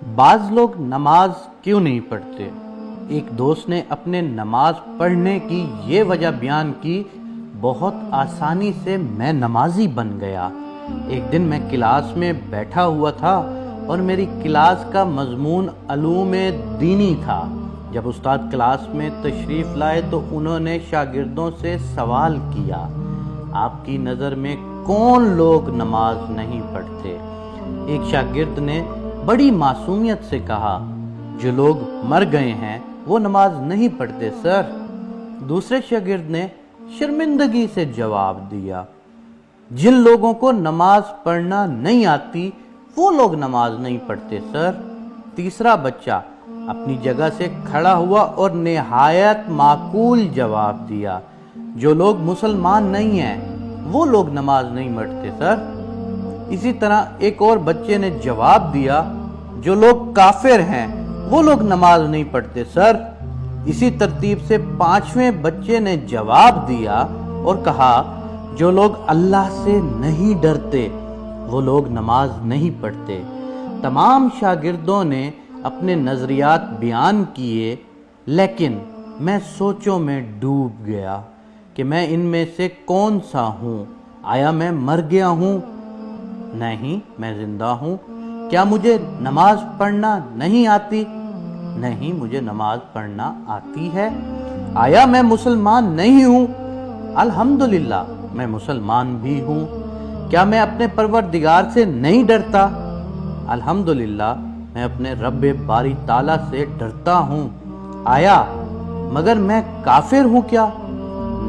بعض لوگ نماز کیوں نہیں پڑھتے؟ ایک دوست نے اپنے نماز پڑھنے کی یہ وجہ بیان کی، بہت آسانی سے میں نمازی بن گیا۔ ایک دن میں کلاس میں بیٹھا ہوا تھا اور میری کلاس کا مضمون علوم دینی تھا۔ جب استاد کلاس میں تشریف لائے تو انہوں نے شاگردوں سے سوال کیا، آپ کی نظر میں کون لوگ نماز نہیں پڑھتے؟ ایک شاگرد نے بڑی معصومیت سے کہا، جو لوگ مر گئے ہیں وہ نماز نہیں پڑھتے سر۔ دوسرے شاگرد نے شرمندگی سے جواب دیا، جن لوگوں کو نماز پڑھنا نہیں آتی وہ لوگ نماز نہیں پڑھتے سر۔ تیسرا بچہ اپنی جگہ سے کھڑا ہوا اور نہایت معقول جواب دیا، جو لوگ مسلمان نہیں ہیں وہ لوگ نماز نہیں پڑھتے سر۔ اسی طرح ایک اور بچے نے جواب دیا، جو لوگ کافر ہیں وہ لوگ نماز نہیں پڑھتے سر۔ اسی ترتیب سے پانچویں بچے نے جواب دیا اور کہا، جو لوگ اللہ سے نہیں ڈرتے وہ لوگ نماز نہیں پڑھتے۔ تمام شاگردوں نے اپنے نظریات بیان کیے، لیکن میں سوچوں میں ڈوب گیا کہ میں ان میں سے کون سا ہوں؟ آیا میں مر گیا ہوں؟ نہیں، میں زندہ ہوں۔ کیا مجھے نماز پڑھنا نہیں آتی؟ نہیں، مجھے نماز پڑھنا آتی ہے۔ آیا میں مسلمان نہیں ہوں؟ الحمدللہ میں مسلمان بھی ہوں۔ کیا میں اپنے پروردگار سے نہیں ڈرتا؟ الحمدللہ میں اپنے رب باری تعالیٰ سے ڈرتا ہوں۔ آیا مگر میں کافر ہوں کیا؟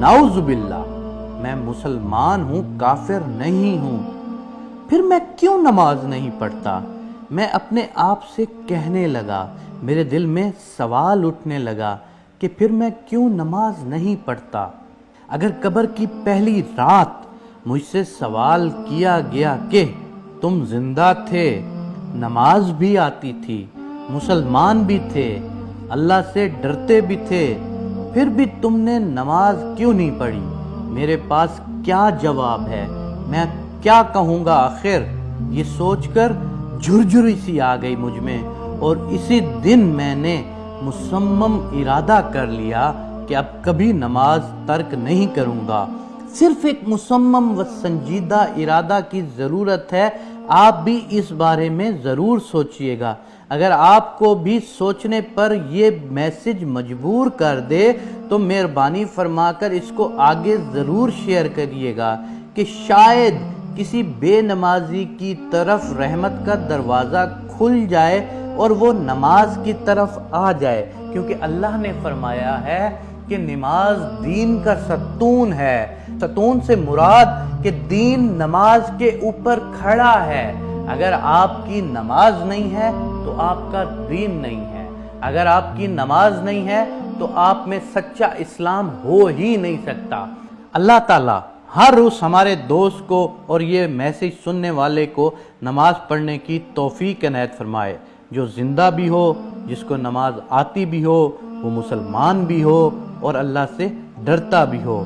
نعوذ باللہ، میں مسلمان ہوں، کافر نہیں ہوں۔ پھر میں کیوں نماز نہیں پڑھتا؟ میں اپنے آپ سے کہنے لگا، میرے دل میں سوال اٹھنے لگا کہ پھر میں کیوں نماز نہیں پڑھتا؟ اگر قبر کی پہلی رات مجھ سے سوال کیا گیا کہ تم زندہ تھے، نماز بھی آتی تھی، مسلمان بھی تھے، اللہ سے ڈرتے بھی تھے، پھر بھی تم نے نماز کیوں نہیں پڑھی؟ میرے پاس کیا جواب ہے؟ میں کیا کہوں گا آخر؟ یہ سوچ کر جھرجھری سی آ گئی مجھ میں، اور اسی دن میں نے مصمم ارادہ کر لیا کہ اب کبھی نماز ترک نہیں کروں گا۔ صرف ایک مصمم و سنجیدہ ارادہ کی ضرورت ہے۔ آپ بھی اس بارے میں ضرور سوچئے گا۔ اگر آپ کو بھی سوچنے پر یہ میسج مجبور کر دے تو مہربانی فرما کر اس کو آگے ضرور شیئر کریے گا کہ شاید کسی بے نمازی کی طرف رحمت کا دروازہ کھل جائے اور وہ نماز کی طرف آ جائے، کیونکہ اللہ نے فرمایا ہے کہ نماز دین کا ستون ہے۔ ستون سے مراد کہ دین نماز کے اوپر کھڑا ہے۔ اگر آپ کی نماز نہیں ہے تو آپ کا دین نہیں ہے۔ اگر آپ کی نماز نہیں ہے تو آپ میں سچا اسلام ہو ہی نہیں سکتا۔ اللہ تعالیٰ ہر روز ہمارے دوست کو اور یہ میسج سننے والے کو نماز پڑھنے کی توفیق عنایت فرمائے، جو زندہ بھی ہو، جس کو نماز آتی بھی ہو، وہ مسلمان بھی ہو اور اللہ سے ڈرتا بھی ہو۔